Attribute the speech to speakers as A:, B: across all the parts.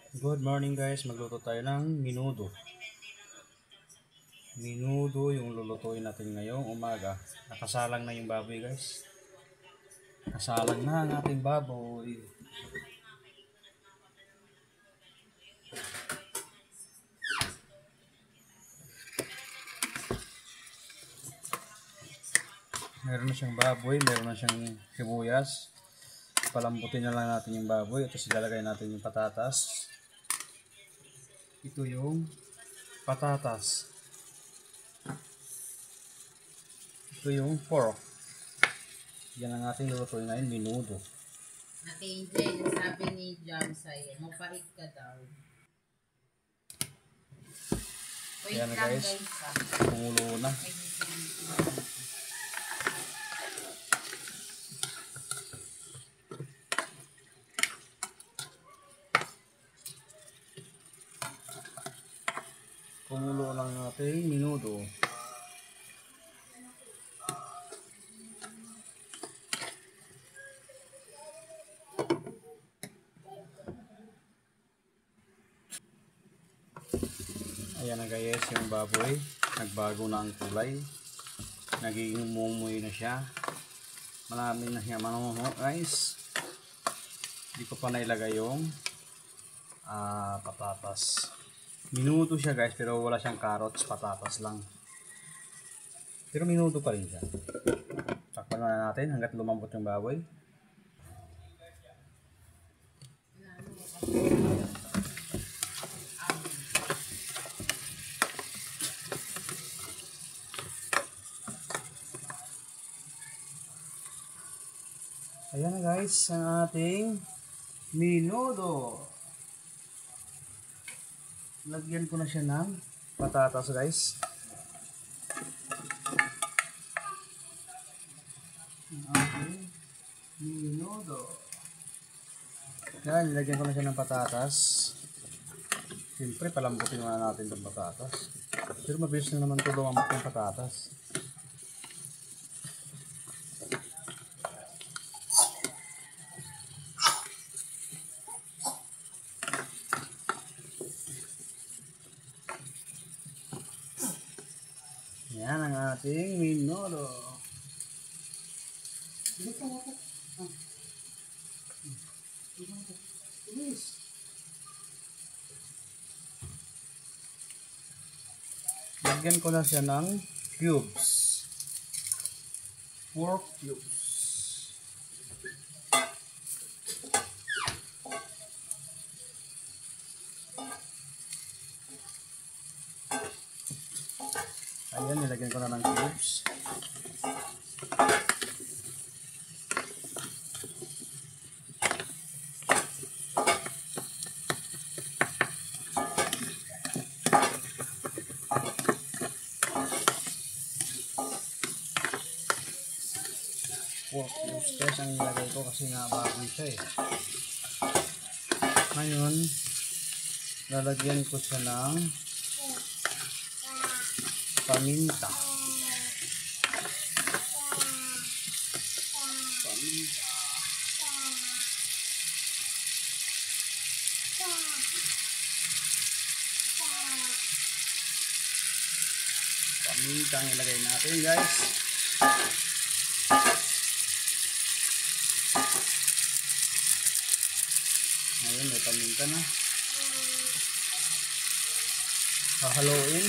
A: Good morning guys, magluto tayo ng menudo. Menudo yung lulutuin natin ngayong umaga. Nakasalang na yung baboy guys. Nakasalang na ang ating baboy. Meron na siyang baboy, meron na siyang sibuyas. Palambutin na lang natin yung baboy. Tapos ilalagay natin yung patatas. Ito yung patatas. Ito yung pork. Yan ang ating lulutuin ngayon, menudo.
B: Ate Angel, sabi ni Jam sa'yo, mapait ka daw. Wait
A: Ayan na
B: lang
A: guys, kumulo na. Kumulo lang natin menudo. Ayan na guys, yung baboy nagbago na ang kulay, nagiging umumoy na siya, marami na siya manuno guys. Hindi ko pa nailagay yung patatas. Minuto siya guys, pero wala siyang carrots, patatas lang, pero minuto pa rin siya. Takpan na natin hanggat lumambot yung baboy. Ayan na guys, ang ating menudo. Lagyan ko na siya ng patatas guys. Ang ating menudo. Yan, lagyan ko na siya ng patatas. Siyempre, palambutin muna natin itong patatas. Pero mabilis na naman ito lumambot yung patatas. Yan ang ating menudo. Lagyan ko na siya ng cubes. 4 cubes. Ayan, nilagyan ko na ng cubes. Pork cubes guys ang nilagay ko kasi nga bago siya eh. Ngayon, lalagyan ko siya ng paminta. Paminta ang ilagay natin guys. Ngayon may paminta na. Hahaluin.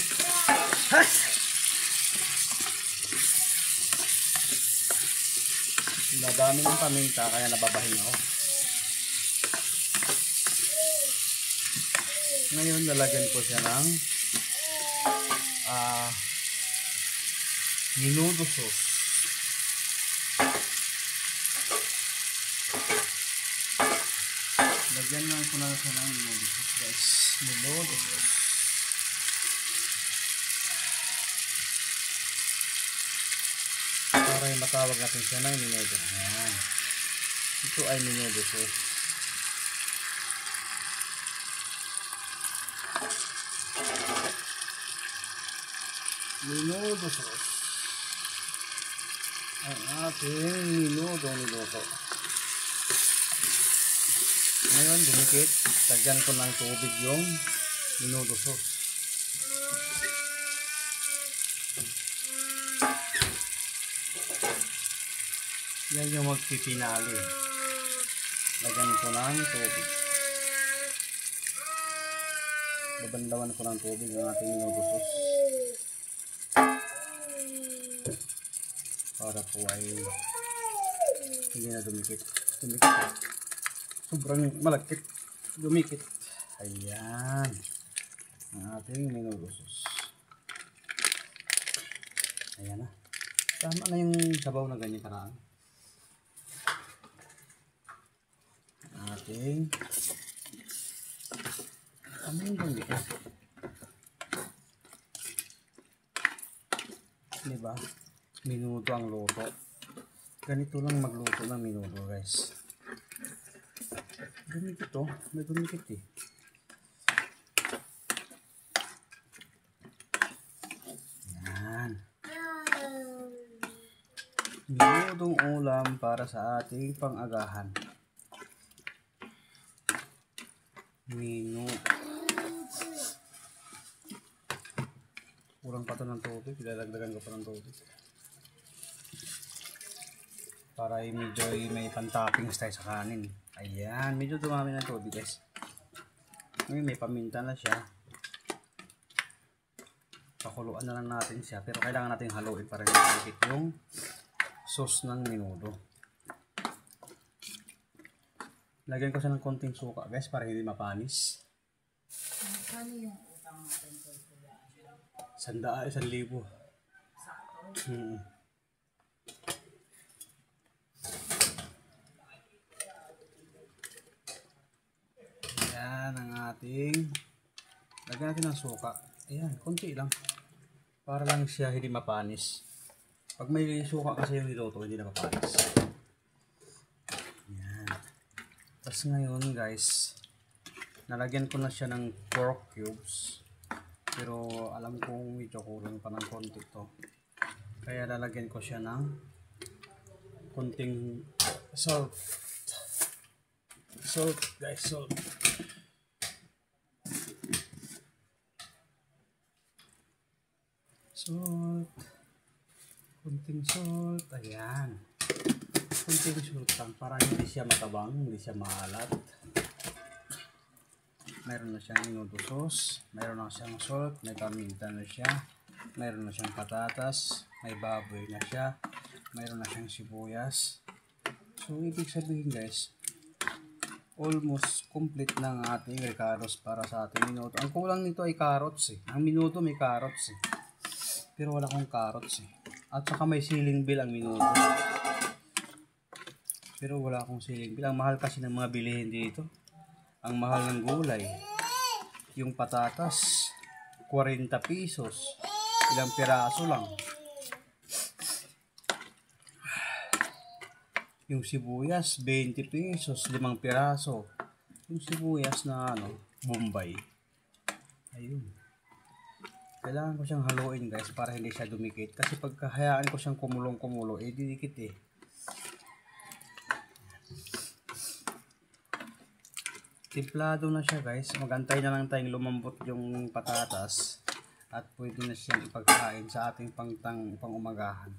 A: Dadami ng paminta kaya nababahin ako. Ngayon lalagyan ko siya ng menudo sauce. Lagyan lang ko na siya ng menudo sauce guys. Menudo sauce. Para yung matawag natin siya ng menudo. Ayan. Ito ay menudo sauce. Menudo sauce. Ang ating menudo niluto. Ngayon, dumikit. Lagyan ko ng tubig yung menudo sauce. Yan yung magpipinali. Lagyan ko ng tubig. Babanlawan ko ng tubig ang ating menudo sauce. Para po ay hindi na dumikit. Sobrang malakit. Dumikit. Ayan. Ang ating menudo sauce. Ayan na. Tama na yung sabaw na ganyan karaan. Ating yung ganito. Diba? Minuto ang luto. Ganito lang magluto ng minuto, guys. Ganito to. May dumikit eh. Yan. Minutong ulam para sa ating pang-agahan. Kurang pa ito ng tubig. Ilalagdagan ko pa ng tubig. Para medyo may pan-toppings tayo sa kanin. Ayan. Medyo dumami ng tubig, guys. Ngayon may paminta na siya. Pakuluan na lang natin siya. Pero kailangan natin haluin para hindi yung sauce ng menudo. Lagyan ko siya ng konting suka, guys, para hindi mapanis.
B: Ano yung utang natin sa kuya?
A: 1,000. Ayan ang ating. Lagyan natin ng suka. Ayan, konti lang. Para lang siya hindi mapanis. Pag may suka kasi yung niluto, hindi na mapanis. Ayan. Tapos ngayon, guys, nalagyan ko na siya ng pork cubes. Pero alam kong medyo kulang pa ng konti to. Kaya lalagyan ko siya ng konting salt. Salt, guys, salt. Salt. Konting salt. Ayan. Konting salt lang para hindi siya matabang, hindi siya maalat. Mayroon na siyang menudo sauce, mayroon na siyang salt, may paminta na siya, mayroon na siyang patatas, may baboy na siya, mayroon na siyang sibuyas. So, ibig sabihin, guys, almost complete na ang ating recados para sa ating menudo. Ang kulang nito ay carrots eh. Ang menudo may carrots eh. Pero wala akong carrots eh. At saka may ceiling bill ang menudo. Pero wala akong ceiling bill. Ang mahal kasi ng mga bilihin dito. Ang mahal ng gulay. Yung patatas, 40 pesos. Ilang piraso lang. Yung sibuyas, 20 pesos, 5 piraso. Yung sibuyas na Bombay. Ayun. Kailangan ko siyang haluin, guys, para hindi siya dumikit. Kasi pagkahayaan ko siyang kumulong-kumulo, didikit eh. Timplado na siya, guys. Magantay na lang tayong lumambot yung patatas. At pwede na siyang ipagkain sa ating pang-umagahan.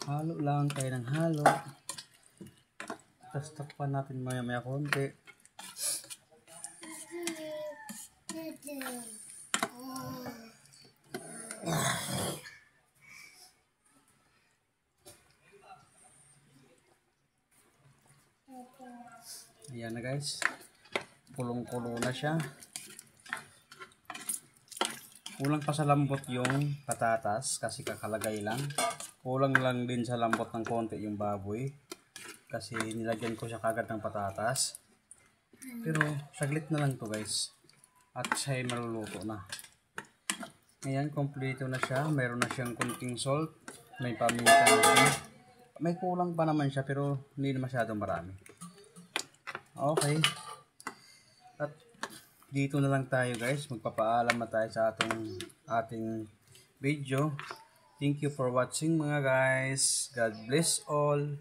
A: Halo lang tayo ng halo. Tapos takpan natin maya-maya konti. Ayan na, guys. Kulong-kulo na siya. Kulang pa sa lambot yung patatas kasi kakalagay lang. Kulang lang din sa lambot ng konti yung baboy kasi nilagyan ko siya kagad ng patatas. Pero saglit na lang to, guys. At siya ay maluluto na. Ayan, kompleto na siya. Mayroon na siyang kunting salt. May paminta na siya. May kulang pa naman siya pero hindi na masyadong marami. Okay. At dito na lang tayo, guys. Magpapaalam na tayo sa ating video. Thank you for watching, mga guys. God bless all.